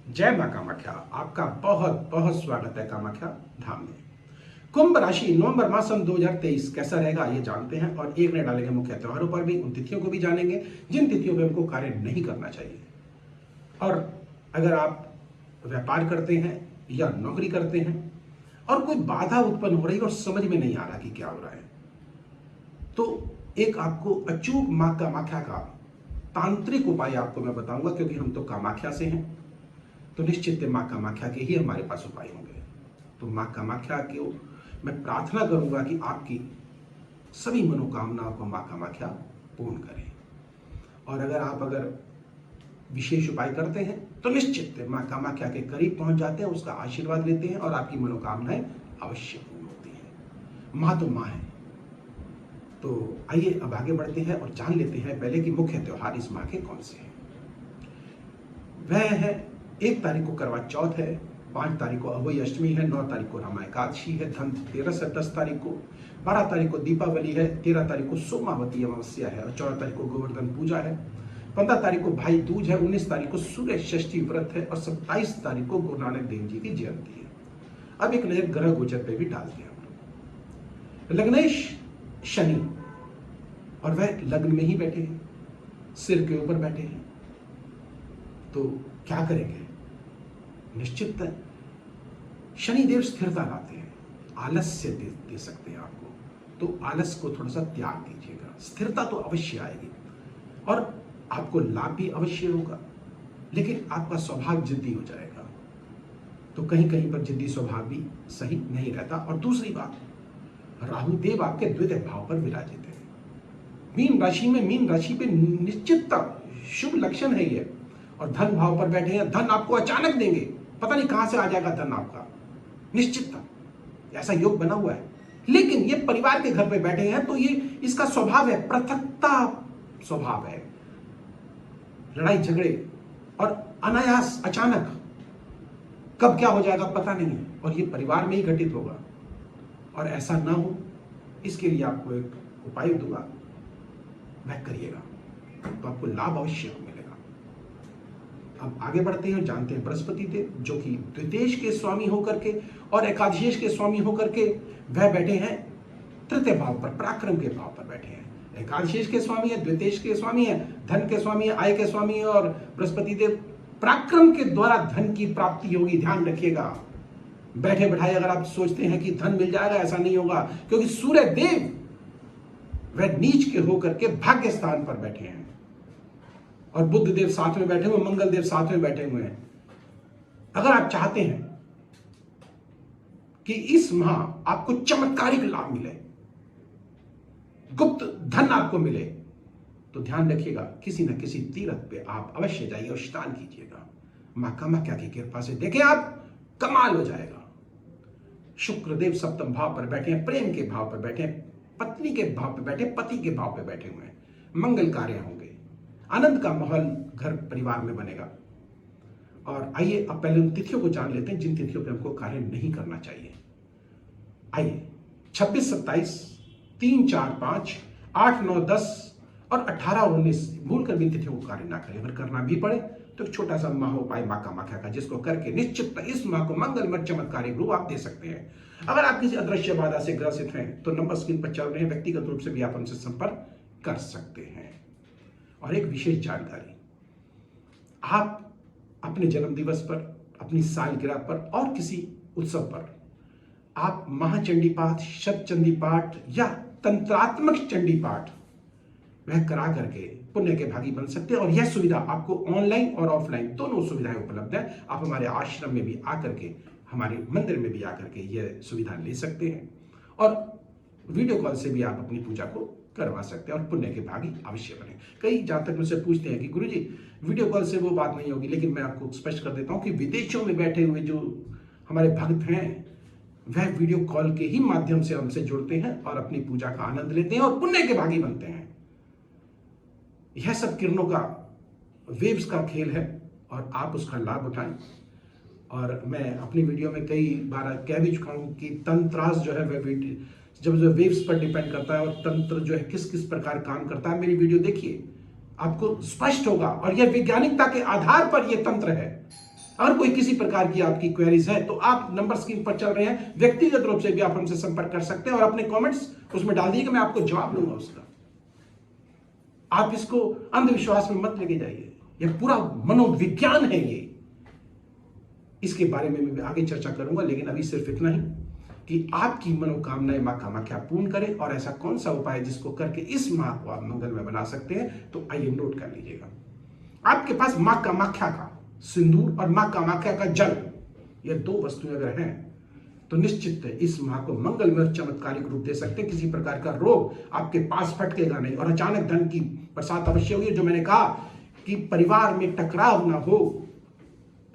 जय मां कामाख्या। आपका बहुत बहुत स्वागत है कामाख्या धाम में। कुंभ राशि नवंबर माह सन 2023 कैसा रहेगा ये जानते हैं और एक नए डालेंगे मुख्य त्योहारों पर भी, उन तिथियों को भी जानेंगे जिन तिथियों पर हमको कार्य नहीं करना चाहिए। और अगर आप व्यापार करते हैं या नौकरी करते हैं और कोई बाधा उत्पन्न हो रही है और समझ में नहीं आ रहा कि क्या हो रहा है, तो एक आपको अचूक मां कामाख्या का तांत्रिक उपाय आपको मैं बताऊंगा, क्योंकि हम तो कामाख्या से हैं तो निश्चित मां कामाख्या के ही हमारे पास उपाय होंगे। तो मां कामाख्या को मैं प्रार्थना करूंगा कि आपकी सभी मनोकामनाओं को मां कामाख्या पूर्ण करें। और अगर विशेष उपाय करते हैं तो निश्चित मां कामाख्या के करीब पहुंच जाते हैं, उसका आशीर्वाद लेते हैं और आपकी मनोकामनाएं अवश्य पूर्ण होती हैं। मां तो मां है। तो आइए अब आगे बढ़ते हैं और जान लेते हैं पहले कि मुख्य त्योहार इस माह के कौन से हैं। वह है 1 तारीख को करवा चौथ है, 5 तारीख को अहोई अष्टमी है, 9 तारीख को रामा एकादशी है, धनतेरस है 10 तारीख को, 12 तारीख को दीपावली है, 13 तारीख को सोमावती अमावस्या है और 14 तारीख को गोवर्धन पूजा है, 15 तारीख को भाई दूज है, 19 तारीख को सूर्य षष्ठी व्रत है और 27 तारीख को गुरु नानक देव जी की जयंती है। अब एक नजर ग्रह गोचर पे भी डालते हैं। लग्नेश शनि, और वह लग्न में ही बैठे हैं, सिर के ऊपर बैठे हैं। तो क्या करेंगे? निश्चित शनिदेव स्थिरता लाते हैं, आलस्य दे सकते हैं आपको, तो आलस को थोड़ा सा त्याग दीजिएगा। स्थिरता तो अवश्य आएगी और आपको लाभ भी अवश्य होगा, लेकिन आपका स्वभाव जिद्दी हो जाएगा। तो कहीं कहीं पर जिद्दी स्वभाव भी सही नहीं रहता। और दूसरी बात, राहु देव आपके द्वितीय भाव पर विराजित है, मीन राशि पे निश्चितता शुभ लक्षण है ये। और धन भाव पर बैठे हैं, धन आपको अचानक देंगे, पता नहीं कहां से आ जाएगा धन आपका, निश्चितता ऐसा योग बना हुआ है। लेकिन ये परिवार के घर पे बैठे हैं तो ये इसका स्वभाव है, पृथकता स्वभाव है, लड़ाई झगड़े और अनायास अचानक कब क्या हो जाएगा पता नहीं है, और ये परिवार में ही घटित होगा। और ऐसा ना हो इसके लिए आपको एक उपाय दूंगा, वह करिएगा तो आपको लाभ अवश्य मिलेगा। अब आगे बढ़ते हैं और जानते हैं बृहस्पति देव, जो कि द्वितीय के स्वामी होकर के और एकादशेष के स्वामी होकर के वह बैठे हैं तृतीय भाव पर, पराक्रम के भाव पर बैठे हैं। एकादशेष के स्वामी है, द्वितीय के स्वामी है, धन के स्वामी है, आय के स्वामी है, और बृहस्पति देव पराक्रम के द्वारा धन की प्राप्ति होगी। ध्यान रखिएगा, बैठे बैठाए अगर आप सोचते हैं कि धन मिल जाएगा, ऐसा नहीं होगा, क्योंकि सूर्य देव वह नीच के होकर के भाग्य स्थान पर बैठे हैं और बुध देव साथ में बैठे हुए, मंगल देव साथ में बैठे हुए हैं। अगर आप चाहते हैं कि इस माह आपको चमत्कारिक लाभ मिले, गुप्त धन आपको मिले, तो ध्यान रखिएगा किसी न किसी तीर्थ पे आप अवश्य जाइए और स्नान कीजिएगा। मां कामाख्या की कृपा से देखें आप कमाल हो जाएगा। शुक्रदेव सप्तम भाव पर बैठे हैं, प्रेम के भाव पर बैठे हैं, पत्नी के भाव पर बैठे, पति के भाव पर बैठे हुए हैं। मंगल कार्य होंगे, आनंद का माहौल घर परिवार में बनेगा। और आइए अब पहले उन तिथियों को जान लेते हैं जिन तिथियों पे हमको कार्य नहीं करना चाहिए। आइए 26, 27, 3, 4, 5, 8, 9, 10 और 18 और 19 भूल कर भी तिथियों को कार्य ना करें। अगर करना भी पड़े तो एक छोटा सा महाउपाय मां कामाख्या का, जिसको करके निश्चित इस माह को मंगलमय चमत्कारिक रूप आप दे सकते हैं। अगर आप किसी अदृश्य बाधा से ग्रसित हैं तो नंबर स्क्रीन पर चल रहे हैं, व्यक्तिगत रूप से भी आप हमसे संपर्क कर सकते हैं। और एक विशेष जानकारी, आप अपने जन्म दिवस पर, अपनी सालगिरह पर और किसी उत्सव पर आप महाचंडी पाठ, शतचंडी पाठ या तंत्रात्मक चंडी पाठ वह करा करके पुण्य के भागी बन सकते हैं। और यह सुविधा आपको ऑनलाइन और ऑफलाइन दोनों सुविधाएं उपलब्ध है। आप हमारे आश्रम में भी आकर के, हमारे मंदिर में भी आकर के यह सुविधा ले सकते हैं और वीडियो कॉल से भी आप अपनी पूजा को करवा सकते हैं और पुण्य के भागी अवश्य बने। कई जहां तक मुझसे पूछते हैं कि गुरुजी वीडियो कॉल से वो बात नहीं होगी, लेकिन मैं आपको स्पष्ट कर देता हूं कि विदेशों में बैठे हुए जो हमारे भक्त हैं वह वीडियो कॉल के ही माध्यम से हमसे जुड़ते हैं और अपनी पूजा का आनंद लेते हैं और पुण्य के भागी बनते हैं। यह सब किरणों का, वेव्स का खेल है और आप उसका लाभ उठाएं। और मैं अपनी वीडियो में कई बार कह भी चुका हूं कि तंत्रास जो है वह जब जो वेव्स पर डिपेंड करता है और तंत्र जो है किस किस प्रकार काम करता है, मेरी वीडियो देखिए, आपको स्पष्ट होगा। और यह वैज्ञानिकता के आधार पर यह तंत्र है। अगर कोई किसी प्रकार की आपकी क्वेरीज है तो आप नंबर स्क्रीन पर चल रहे हैं, व्यक्तिगत रूप से भी आप हमसे संपर्क कर सकते हैं और अपने कमेंट्स उसमें डाल दीजिएगा, मैं आपको जवाब दूंगा उसका। आप इसको अंधविश्वास में मत लेके जाइए, यह पूरा मनोविज्ञान है ये। इसके बारे में मैं आगे चर्चा करूंगा, लेकिन अभी सिर्फ इतना ही कि आपकी मनोकामनाएं मां कामाख्या पूर्ण करें। और ऐसा कौन सा उपाय है जिसको करके इस माह को आप मंगलमय बना सकते हैं, तो आइए नोट कर लीजिएगा। आपके पास मां कामाख्या का सिंदूर और मां कामाख्या का जल, ये दो वस्तुएं अगर हैं तो निश्चित है इस माह को मंगलमय और चमत्कारिक रूप दे सकते हैं। किसी प्रकार का रोग आपके पास फटकेगा नहीं और अचानक धन की बरसात अवश्य होगी। जो मैंने कहा कि परिवार में टकराव ना हो,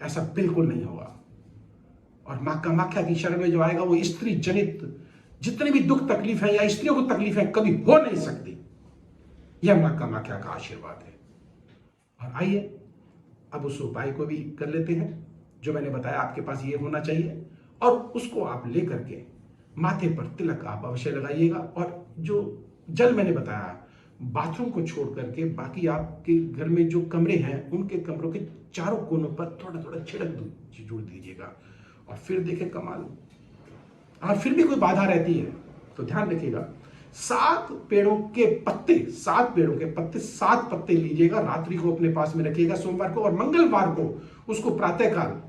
ऐसा बिल्कुल नहीं होगा। और मां कामाख्या की शरण में जो आएगा वो स्त्री जनित जितने भी दुख तकलीफ है या स्त्रियों को तकलीफ है कभी हो नहीं सकती। यह मां कामाख्या का आशीर्वाद है। और आइए अब उस उपाय को भी कर लेते हैं जो मैंने बताया। आपके पास ये होना चाहिए और उसको आप लेकर के माथे पर तिलक आप अवश्य लगाइएगा। और जो जल मैंने बताया बाथरूम को छोड़ करके बाकी आपके घर में जो कमरे हैं उनके कमरों के चारों कोनों पर थोड़ा थोड़ा छिड़क जोड़ दीजिएगा और फिर देखें कमाल। और फिर भी कोई बाधा रहती है तो ध्यान रखिएगा, 7 पेड़ों के पत्ते 7 पत्ते लीजिएगा, रात्रि को अपने पास में रखिएगा सोमवार को, और मंगलवार को उसको प्रातःकाल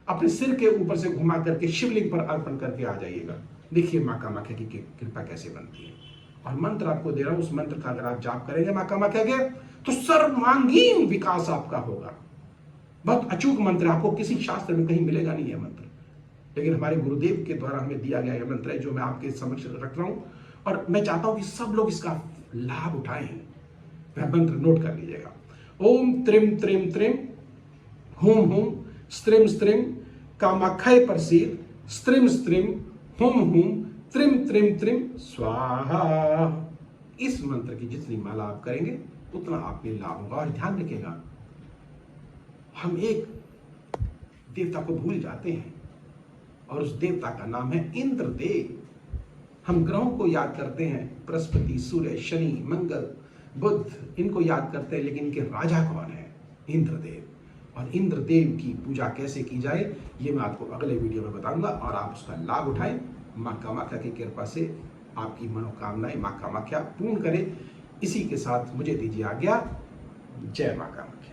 अपने सिर के ऊपर से घुमा करके शिवलिंग पर अर्पण करके आ जाइएगा। देखिए मां कामाख्या की कृपा कैसे बनती है। और मंत्र आपको दे रहा हूं, उस मंत्र का अगर आप जाप करेंगे मां कामाख्या के तो सर्वांगीण विकास आपका होगा। बहुत अचूक मंत्र है, आपको किसी शास्त्र में कहीं मिलेगा नहीं यह मंत्र, लेकिन हमारे गुरुदेव के द्वारा हमें दिया गया यह मंत्र है जो मैं आपके समक्ष रख रहा हूं। और मैं चाहता हूं कि सब लोग इसका लाभ उठाएं। वह मंत्र नोट कर लीजिएगा। ओम त्रिम त्रिम त्रिम हुम हुम स्त्रिम स्त्रिम कामाख्याय प्रसीद स्त्रिम स्त्रिम हुम हुम त्रिम त्रिम त्रिम स्वाहा। इस मंत्र की जितनी माला आप करेंगे उतना आप में लाभ होगा। और ध्यान रखिएगा, हम एक देवता को भूल जाते हैं और उस देवता का नाम है इंद्रदेव। हम ग्रहों को याद करते हैं, बृहस्पति, सूर्य, शनि, मंगल, बुध, इनको याद करते हैं, लेकिन इनके राजा कौन है? इंद्रदेव। और इंद्रदेव की पूजा कैसे की जाए ये मैं आपको अगले वीडियो में बताऊंगा और आप उसका लाभ उठाएं। मां कामाख्या की कृपा से आपकी मनोकामनाएं मां कामाख्या पूर्ण करे। इसी के साथ मुझे दीजिए आज्ञा। जय मां कामाख्या।